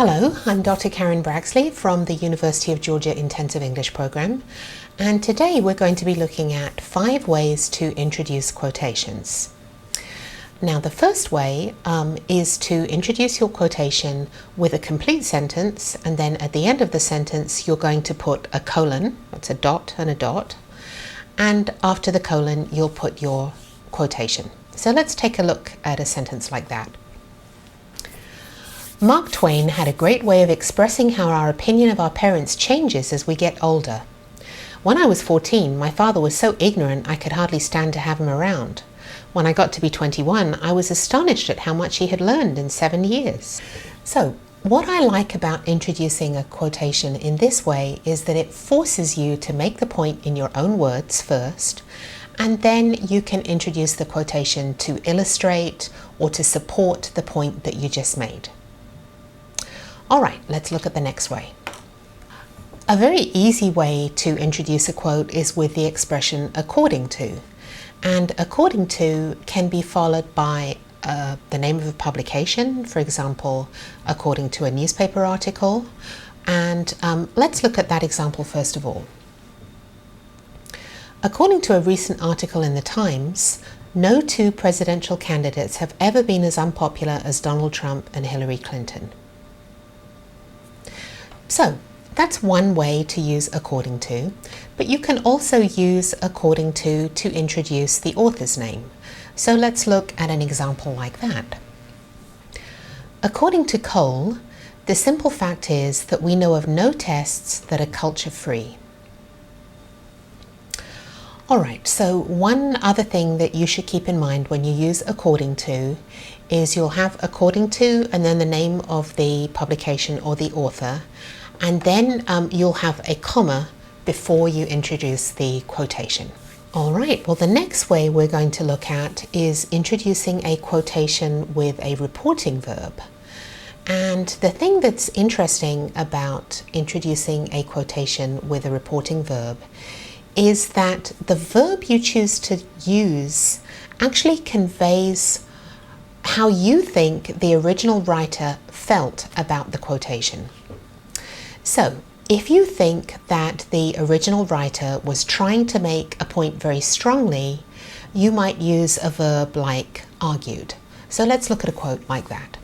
Hello, I'm Dr. Karen Braxley from the University of Georgia Intensive English Program, and today we're going to be looking at 5 ways to introduce quotations. Now, the first way is to introduce your quotation with a complete sentence, and then at the end of the sentence you're going to put a colon, that's a dot and a dot, and after the colon you'll put your quotation. So let's take a look at a sentence like that. Mark Twain had a great way of expressing how our opinion of our parents changes as we get older. When I was 14, my father was so ignorant I could hardly stand to have him around. When I got to be 21, I was astonished at how much he had learned in 7 years. So, what I like about introducing a quotation in this way is that it forces you to make the point in your own words first, and then you can introduce the quotation to illustrate or to support the point that you just made. All right, let's look at the next way. A very easy way to introduce a quote is with the expression according to. And according to can be followed by the name of a publication, for example, according to a newspaper article. And let's look at that example first of all. According to a recent article in the Times, no 2 presidential candidates have ever been as unpopular as Donald Trump and Hillary Clinton. So that's one way to use according to, but you can also use according to introduce the author's name. So let's look at an example like that. According to Cole, the simple fact is that we know of no tests that are culture-free. Alright, so one other thing that you should keep in mind when you use according to is you'll have according to and then the name of the publication or the author, and then you'll have a comma before you introduce the quotation. Alright, well the next way we're going to look at is introducing a quotation with a reporting verb. And the thing that's interesting about introducing a quotation with a reporting verb is that the verb you choose to use actually conveys how you think the original writer felt about the quotation. So, if you think that the original writer was trying to make a point very strongly, you might use a verb like argued. So let's look at a quote like that.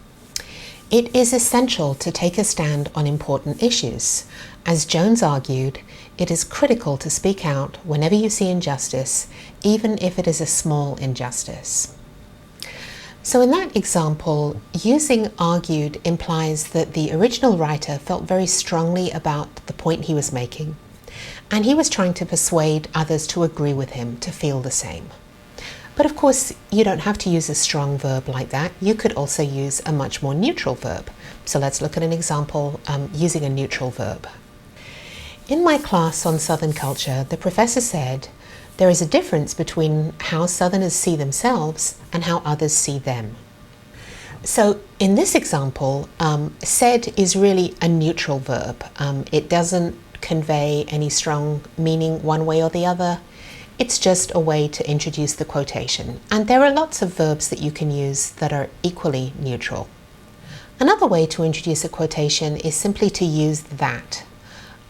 It is essential to take a stand on important issues. As Jones argued, it is critical to speak out whenever you see injustice, even if it is a small injustice. So in that example, using argued implies that the original writer felt very strongly about the point he was making, and he was trying to persuade others to agree with him, to feel the same. But of course, you don't have to use a strong verb like that. You could also use a much more neutral verb. So let's look at an example using a neutral verb. In my class on Southern culture, the professor said, there is a difference between how Southerners see themselves and how others see them. So in this example, said is really a neutral verb. It doesn't convey any strong meaning one way or the other. It's just a way to introduce the quotation. And there are lots of verbs that you can use that are equally neutral. Another way to introduce a quotation is simply to use that.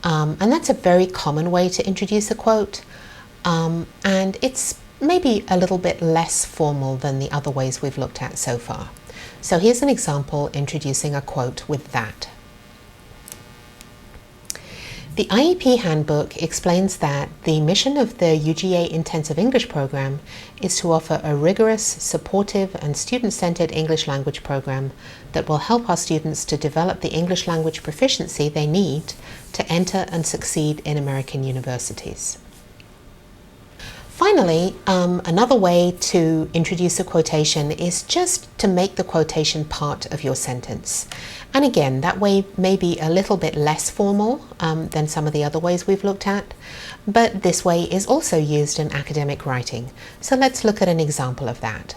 And that's a very common way to introduce a quote. And it's maybe a little bit less formal than the other ways we've looked at so far. So here's an example introducing a quote with that. The IEP handbook explains that the mission of the UGA Intensive English Program is to offer a rigorous, supportive and student-centered English language program that will help our students to develop the English language proficiency they need to enter and succeed in American universities. Finally, another way to introduce a quotation is just to make the quotation part of your sentence. And again, that way may be a little bit less formal than some of the other ways we've looked at, but this way is also used in academic writing. So let's look at an example of that.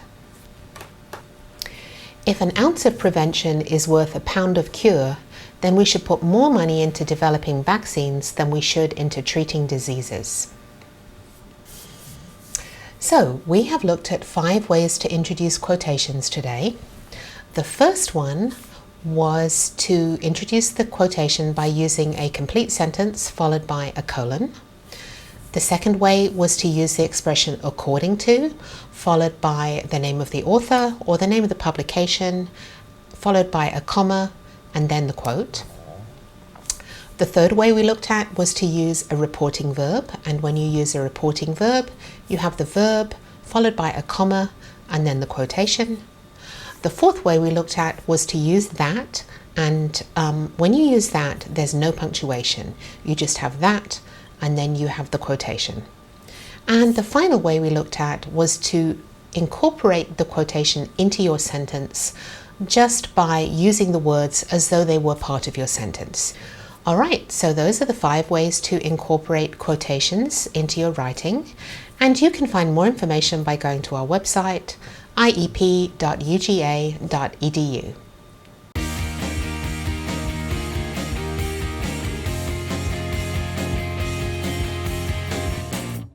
If an ounce of prevention is worth a pound of cure, then we should put more money into developing vaccines than we should into treating diseases. So we have looked at 5 ways to introduce quotations today. The first one was to introduce the quotation by using a complete sentence followed by a colon. The second way was to use the expression according to, followed by the name of the author or the name of the publication, followed by a comma, and then the quote. The third way we looked at was to use a reporting verb, and when you use a reporting verb, you have the verb followed by a comma and then the quotation. The fourth way we looked at was to use that, and when you use that, there's no punctuation. You just have that, and then you have the quotation. And the final way we looked at was to incorporate the quotation into your sentence just by using the words as though they were part of your sentence. All right, so those are the 5 ways to incorporate quotations into your writing, and you can find more information by going to our website, iep.uga.edu.